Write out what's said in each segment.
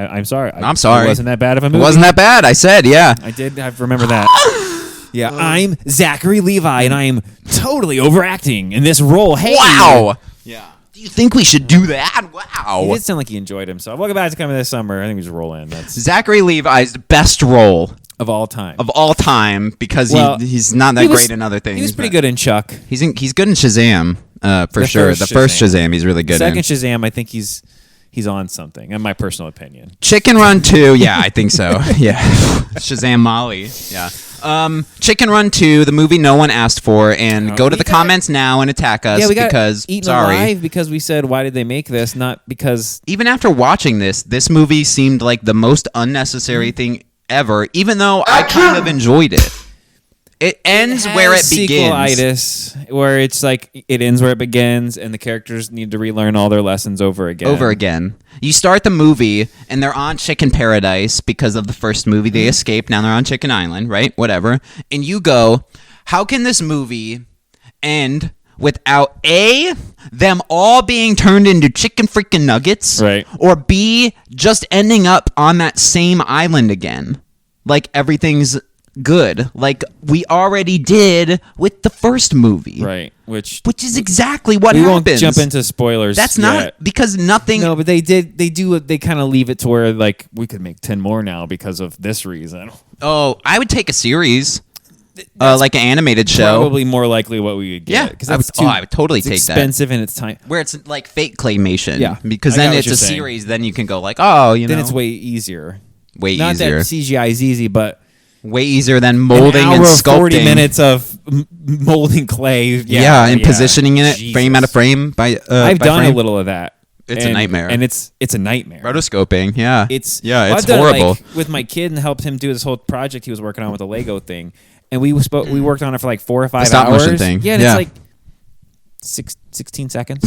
I'm sorry. I'm sorry. It wasn't that bad of a movie. It wasn't that bad. I said, yeah. I did. I remember that. Yeah, I'm Zachary Levi, and I am totally overacting in this role. Hey, wow. Yeah. Do you think we should do that? Wow. He did sound like he enjoyed himself. Welcome back to Coming This Summer. I think we just roll in. That's Zachary Levi's best role of all time. Because he's not that great in other things. He was pretty good in Chuck. He's good in Shazam, for sure. The first Shazam he's really good in. Second Shazam, I think he's on something, in my personal opinion. Chicken Run 2, yeah, I think so. Yeah. Shazam Molly, yeah. Chicken Run 2, the movie no one asked for, and go to the comments now and attack us because, eaten alive because we said, why did they make this? Not because... Even after watching this movie seemed like the most unnecessary thing ever, even though I kind of enjoyed it. It ends where it begins. Sequelitis, where it's like it ends where it begins, and the characters need to relearn all their lessons over again. You start the movie, and they're on Chicken Paradise because of the first movie. They escape. Now they're on Chicken Island, right? Whatever. And you go, how can this movie end without A, them all being turned into chicken freaking nuggets, right? Or B, just ending up on that same island again, like everything's good, like we already did with the first movie, right? Which is exactly what happens. We won't jump into spoilers. That's not because nothing. No, but they kind of leave it to where like we could make 10 more now because of this reason. Oh, I would take a series. Like an animated show, probably more likely what we would get. Yeah, because I would totally take that. Expensive in its time, where it's like fake claymation. Yeah, because then it's a series. Then you can go like, oh, then it's way easier. Way not easier. Not that CGI is easy, but way easier than molding and sculpting. 40 minutes of molding clay. And positioning in it frame out of frame. I've done a little of that. It's a nightmare, and it's a nightmare. Rotoscoping, it's horrible. With my kid and helped him do this whole project he was working on with the Lego thing. And we worked on it for like 4 or 5 hours. Stop motion thing. Yeah, and it's like 16 seconds.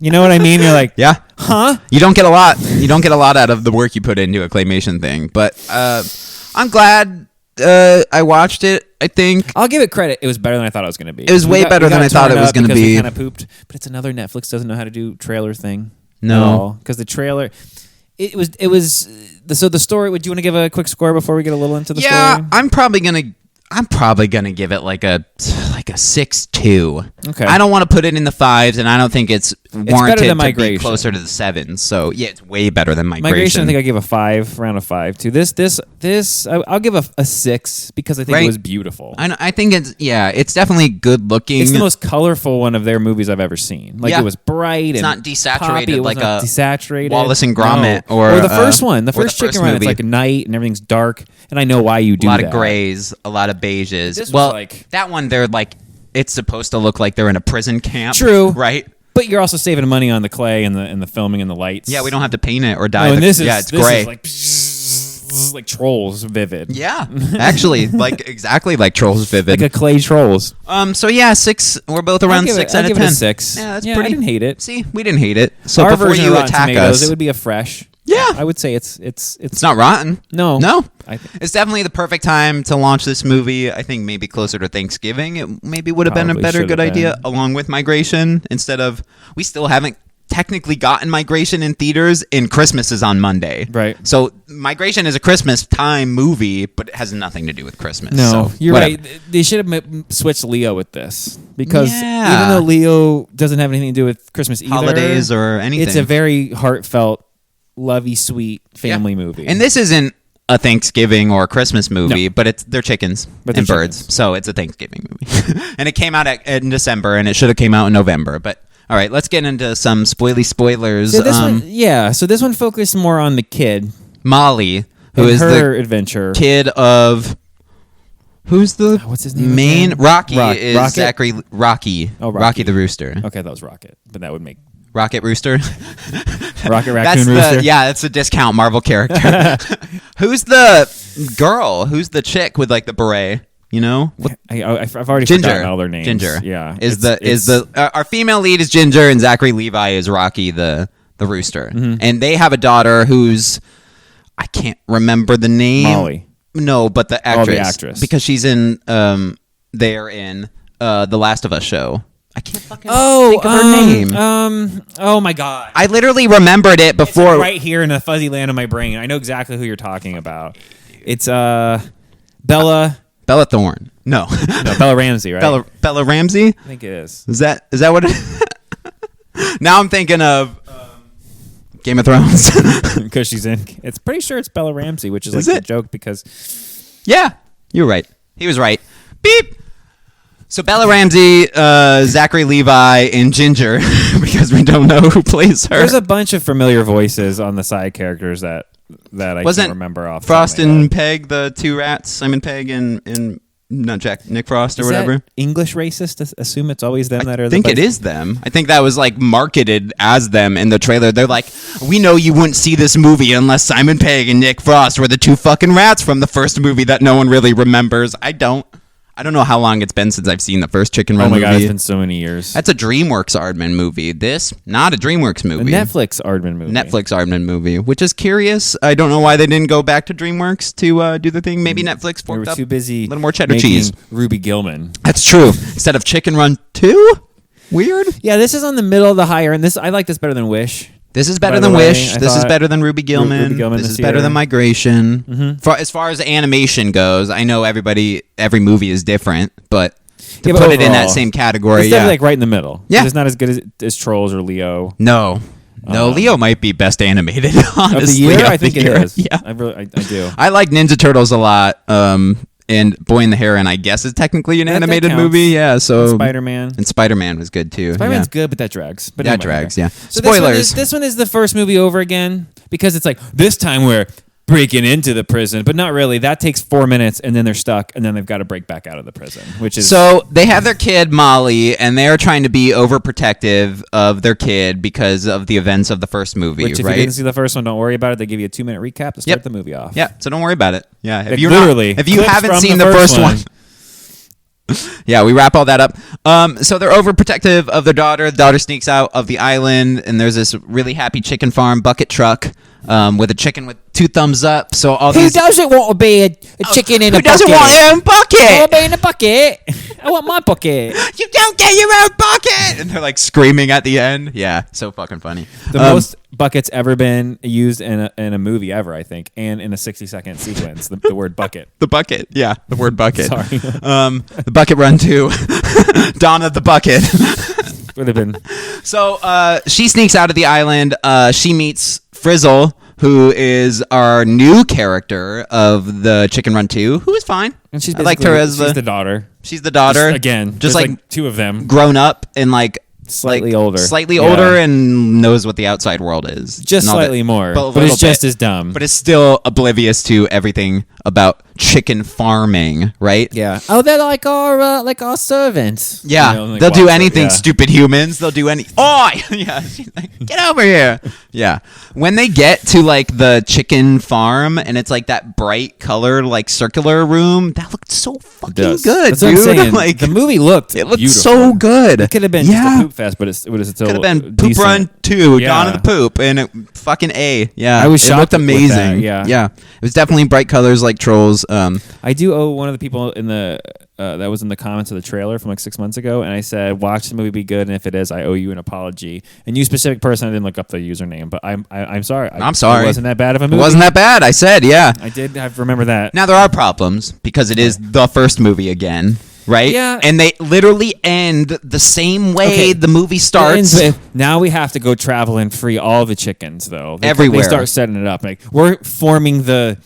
You know what I mean? You're like, yeah, huh? You don't get a lot. You don't get a lot out of the work you put into a claymation thing. But I'm glad I watched it. I think I'll give it credit. It was better than I thought it was going to be. It was way better than I thought it was going to be. We kind of pooped, but it's another Netflix doesn't know how to do trailer thing. No, because the trailer. It was. So the story. Would you want to give a quick score before we get a little into the story? Yeah, I'm probably gonna give it like a 6.2. Okay. I don't want to put it in the 5s, and I don't think it's warranted to Migration. be closer to the 7s. So yeah, it's way better than Migration. Migration, I think I give a 5, around a 5 too. This, I'll give a 6 because I think it was beautiful. I think it's definitely good looking. It's the most colorful one of their movies I've ever seen. Like it was bright. It's and not desaturated poppy. It like wasn't desaturated. Wallace and Gromit or the first one, the first Chicken Run. It's like night and everything's dark, and I know why you do that. A lot of grays, a lot of beiges. This well, like, that one they're like. It's supposed to look like they're in a prison camp. True. Right? But you're also saving money on the clay and the filming and the lights. Yeah, we don't have to paint it or dye it. It's gray. Is like Trolls vivid. Yeah. Actually, like exactly like Trolls vivid. Like a clay Trolls. So yeah, 6. We're both around 6 out of 10. I'll give it a 6. Yeah, that's pretty. I didn't hate it. See, we didn't hate it. So our before version you of Rotten attack Tomatoes, us, it would be a fresh. Yeah, I would say it's not rotten. No. It's definitely the perfect time to launch this movie. I think maybe closer to Thanksgiving. It maybe would have been a better good idea along with Migration instead of we still haven't technically gotten Migration in theaters and Christmas is on Monday. Right. So Migration is a Christmas time movie, but it has nothing to do with Christmas. No, so, you're right. They should have switched Leo with this because even though Leo doesn't have anything to do with Christmas either, holidays or anything, it's a very heartfelt, lovey, sweet family movie. And this isn't a Thanksgiving or a Christmas movie, but they're chickens and birds, so it's a Thanksgiving movie. And it came out in December, and it should have came out in November. But all right, let's get into some spoilers. So this one focused more on the kid Molly, who is her the adventure kid of. Who's the what's his name? Main again? Rocky is Rocket? Zachary Rocky. Oh, Rocky the Rooster. Okay, that was Rocket, but that would make Rocket Rooster. Rocket Raccoon Rooster. That's a discount Marvel character. Who's the girl? Who's the chick with like the beret? You know, I've already forgotten all their names. Ginger, yeah, our female lead is Ginger, and Zachary Levi is Rocky the Rooster, and they have a daughter who's I can't remember the name. Molly. No, but the actress. The actress. Because she's in they're in the Last of Us show. I can't fucking think of her name. Oh my god! I literally remembered it before. It's right here in the fuzzy land of my brain. I know exactly who you're talking about. It's Bella Thorne. No, Bella Ramsey, right? Bella Ramsey. I think it is. Is that what it? Now I'm thinking of Game of Thrones because she's in. It's pretty sure it's Bella Ramsey, which is a joke because. Yeah, you're right. He was right. Beep. So Bella Ramsey, Zachary Levi, and Ginger, because we don't know who plays her. There's a bunch of familiar voices on the side characters that I can't remember off. Frost and Peg, the two rats, Simon Pegg and Nick Frost or whatever. Is that English racist to assume it's always them that are the I think it is them. I think that was like marketed as them in the trailer. They're like, we know you wouldn't see this movie unless Simon Pegg and Nick Frost were the two fucking rats from the first movie that no one really remembers. I don't know how long it's been since I've seen the first Chicken Run movie. Oh my god, it's been so many years. That's a DreamWorks Aardman movie. This, not a DreamWorks movie. A Netflix Aardman movie. Netflix Aardman movie, which is curious. I don't know why they didn't go back to DreamWorks to do the thing. Maybe Netflix forked up too busy a little more cheddar cheese. Ruby Gillman. That's true. Instead of Chicken Run 2? Weird. Yeah, this is on the middle of the higher, and I like this better than Wish. This is better than Wish. This is better than Ruby Gillman. This is better than Migration. Mm-hmm. As far as animation goes, I know every movie is different, but to put overall, it in that same category, it's definitely like right in the middle. Yeah. It's not as good as Trolls or Leo. No, Leo might be best animated, honestly. Of the year? I think it is. Yeah. I do. I like Ninja Turtles a lot. And Boy in the Heron, I guess, is technically an animated movie. Yeah, so Spider-Man. And Spider-Man was good too. Spider-Man's good, but that drags. But that drags, yeah. So Spoilers. This one is the first movie over again because it's like this time we're breaking into the prison, but not really. That takes 4 minutes, and then they're stuck, and then they've got to break back out of the prison, which is... So they have their kid, Molly, and they're trying to be overprotective of their kid because of the events of the first movie, which, if right? you didn't see the first one, don't worry about it. They give you a 2-minute recap to start the movie off. Yeah, so don't worry about it. Yeah, if you haven't seen the first one... Yeah, we wrap all that up. So they're overprotective of their daughter. The daughter sneaks out of the island, and there's this really happy chicken farm bucket truck with a chicken with 2 thumbs up. So all Who doesn't want to be a chicken in a bucket? Who doesn't want their own bucket? I want to be in a bucket. I want my bucket. You don't get your own bucket! And they're like screaming at the end. Yeah, so fucking funny. The most buckets ever been used in a movie ever, I think, and in a 60-second sequence. The word bucket. The bucket. Yeah, the word bucket. Sorry. The Bucket Run 2. Dawn of the Bucket. Would have been. So she sneaks out of the island. She meets Frizzle, who is our new character of the Chicken Run 2, who is fine. And she's I liked her as the daughter. She's the daughter. Just like 2 of them. Grown up and like slightly older. Slightly older and knows what the outside world is. Just slightly more. But it's just as dumb. But it's still oblivious to everything about chicken farming, right? Yeah. Oh, they're like our servants. Yeah. You know, like they'll do anything, stupid humans. They'll do any... Oh! Yeah. She's like, get over here. Yeah. When they get to like the chicken farm and it's like that bright color, like circular room, that looked so fucking good, That's dude. What I'm saying. Like, the movie looked beautiful. So good. It could have been just a poop fest, but it was still could have been decent. Poop Run 2, Dawn of the Poop, and it fucking A. Yeah. I was shocked. It looked amazing. Yeah. It was definitely bright colors like Trolls. I do owe one of the people in the that was in the comments of the trailer from like 6 months ago, and I said, watch the movie, be good, and if it is, I owe you an apology. And you specific person, I didn't look up the username, but I'm sorry. I'm sorry. It wasn't that bad of a movie. It wasn't that bad, I said, yeah. I did have to remember that. Now, there are problems, because it is the first movie again, right? Yeah. And they literally end the same way the movie starts. Now we have to go travel and free all the chickens, though. Everywhere. They start setting it up. Like, we're forming the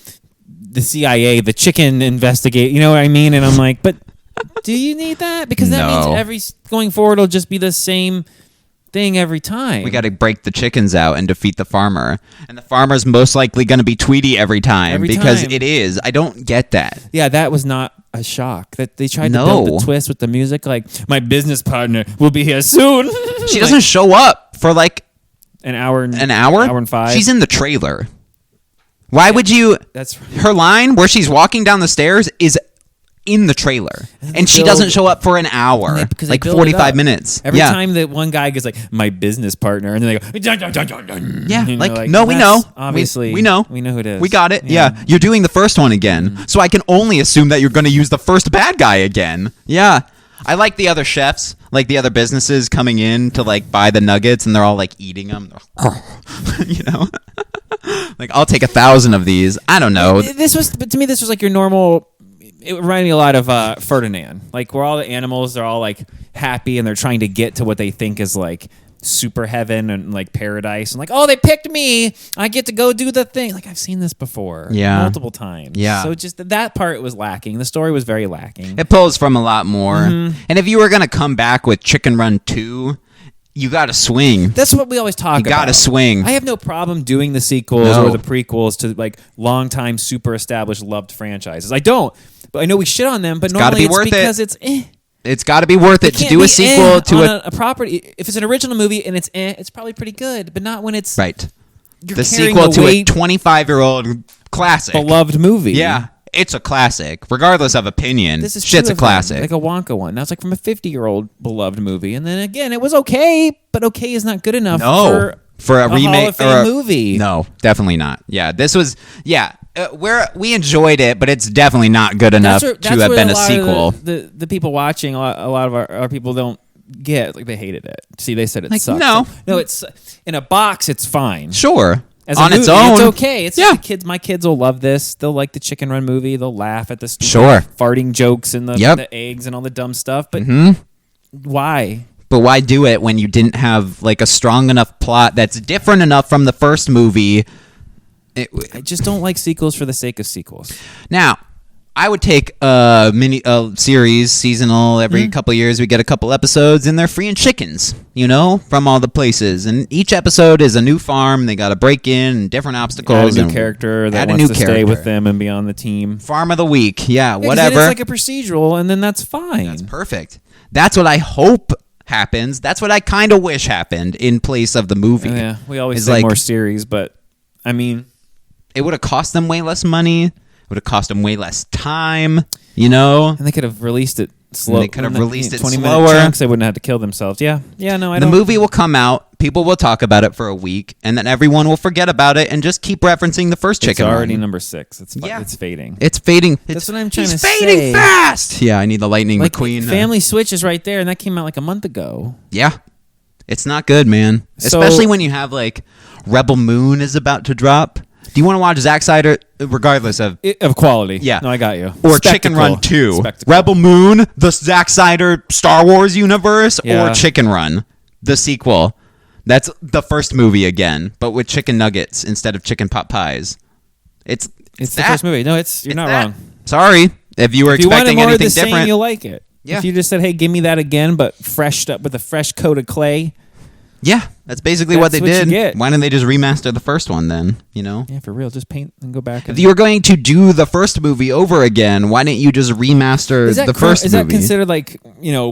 CIA, the chicken investigate, you know what I mean? And I'm like, but do you need that? Because that means going forward it'll just be the same thing every time. We got to break the chickens out and defeat the farmer. And the farmer's most likely going to be Tweety every time because it is. I don't get that. Yeah, that was not a shock. That they tried to build the twist with the music, like, my business partner will be here soon. She doesn't show up for like an hour and 5. She's in the trailer. Why would you... That's right. Her line where she's walking down the stairs is in the trailer. And she doesn't show up for an hour. Like 45 minutes. Every time that one guy gets like, my business partner, and then they go... Yeah, you know, like, no, we know. Obviously. We know. We know who it is. We got it. Yeah. You're doing the first one again. So I can only assume that you're going to use the first bad guy again. Yeah. I like the other chefs, like the other businesses coming in to like buy the nuggets, and they're all like eating them. You know, like I'll take 1,000 of these. I don't know. But to me, this was like your normal. It reminded me a lot of Ferdinand, like where all the animals are all like happy and they're trying to get to what they think is like super heaven and like paradise, and like, oh, they picked me, I get to go do the thing. Like I've seen this before, multiple times. Yeah. So just that part was lacking. The story was very lacking. It pulls from a lot more. And if you were gonna come back with Chicken Run 2, you got to swing. That's what we always talk about. You got to swing. I have no problem doing the sequels or the prequels to like long-time, super established, loved franchises. I don't, but I know we shit on them. But normally it's because it's It's got to be worth it to do a sequel to a property. If it's an original movie and it's probably pretty good, but not when it's right. The sequel to a 25-year-old classic, beloved movie. Yeah, it's a classic, regardless of opinion. This is shit's a classic, like a Wonka one. Now it's like from a 50-year-old beloved movie, and then again, it was okay, but okay is not good enough for a remake Hall of Fame movie. No, definitely not. Yeah, this was we enjoyed it, but it's definitely not good enough to have been a sequel. The people watching, a lot of our people don't get, like, they hated it. See, they said it like, sucked. No, it's in a box. It's fine. Sure, on its own, it's okay. It's the kids. My kids will love this. They'll like the Chicken Run movie. They'll laugh at the farting jokes and the eggs and all the dumb stuff. But why? But why do it when you didn't have like a strong enough plot that's different enough from the first movie? I just don't like sequels for the sake of sequels. Now, I would take a series, seasonal, every couple of years we get a couple episodes, and they're freeing chickens, from all the places. And each episode is a new farm. They got to break in and different obstacles. Add a new character that wants to stay with them and be on the team. Farm of the week, whatever. It's like a procedural, and then that's fine. That's perfect. That's what I hope happens. That's what I kind of wish happened in place of the movie. Yeah, we always say more series, but I mean, it would have cost them way less money. It would have cost them way less time, And they could have released it slow. They could have released it 20-minute slower. chunks. They wouldn't have to kill themselves. Yeah, no, I don't. The movie will come out. People will talk about it for a week, and then everyone will forget about it and just keep referencing the first Chicken Run. It's already number 6. It's fading. It's fading. That's what I'm trying to say. It's fading fast. Yeah, I need the Lightning McQueen. Family Switch is right there, and that came out like a month ago. Yeah. It's not good, man. Especially when you have like Rebel Moon is about to drop. Do you want to watch Zack Snyder, regardless of quality? Yeah. No, I got you. Or Chicken Run 2. Rebel Moon, the Zack Snyder Star Wars universe, or Chicken Run, the sequel. That's the first movie again, but with chicken nuggets instead of chicken pot pies. It's the first movie. No, you're not wrong. Sorry, if you were expecting anything different, different, you'll like it. Yeah. If you just said, "Hey, give me that again, but freshed up with a fresh coat of clay." Yeah, that's basically what they did. You get. Why didn't they just remaster the first one then? Yeah, for real. Just paint and go back. If you were going to do the first movie over again, why didn't you just remaster the first movie? Is that considered like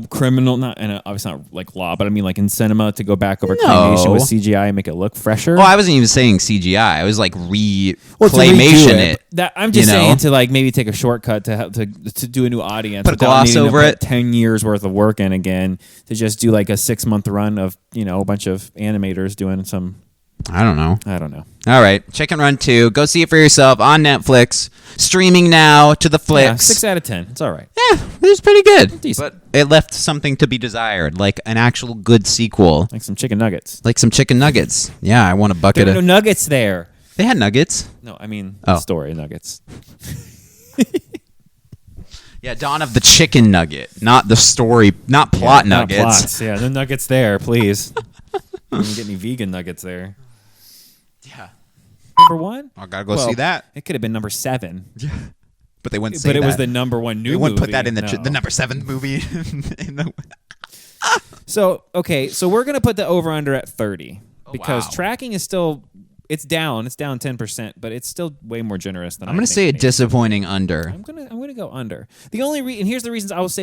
criminal? Not, and obviously not like law, but I mean like in cinema to go back over Claymation with CGI and make it look fresher. Well, I wasn't even saying CGI. I was like Claymation it. I'm just saying to like maybe take a shortcut to do a new audience. Put a gloss over it. 10 years worth of work in again to just do like a 6-month run of a bunch of animators doing some. I don't know. All right, Chicken Run 2. Go see it for yourself on Netflix. Streaming now to the flicks. Yeah, 6 out of 10. It's all right. Yeah, it was pretty good. Decent. But it left something to be desired, like an actual good sequel. Like some chicken nuggets. Yeah, I want a bucket there were no nuggets there. They had nuggets. No, I mean the story nuggets. Yeah, Dawn of the Chicken Nugget, not the story, not plot nuggets. Not plots. Yeah, no nuggets there, please. Don't get any vegan nuggets there. Yeah. Number 1? I gotta go see that. It could have been number 7. Yeah. But they wouldn't say that. But it was the number 1 new movie. They wouldn't put that in the number 7 movie. So we're going to put the over-under at 30. Because tracking is still... It's down 10%, but it's still way more generous than I'm going to say a disappointing under. I'm going to go under. The only and here's the reasons I will say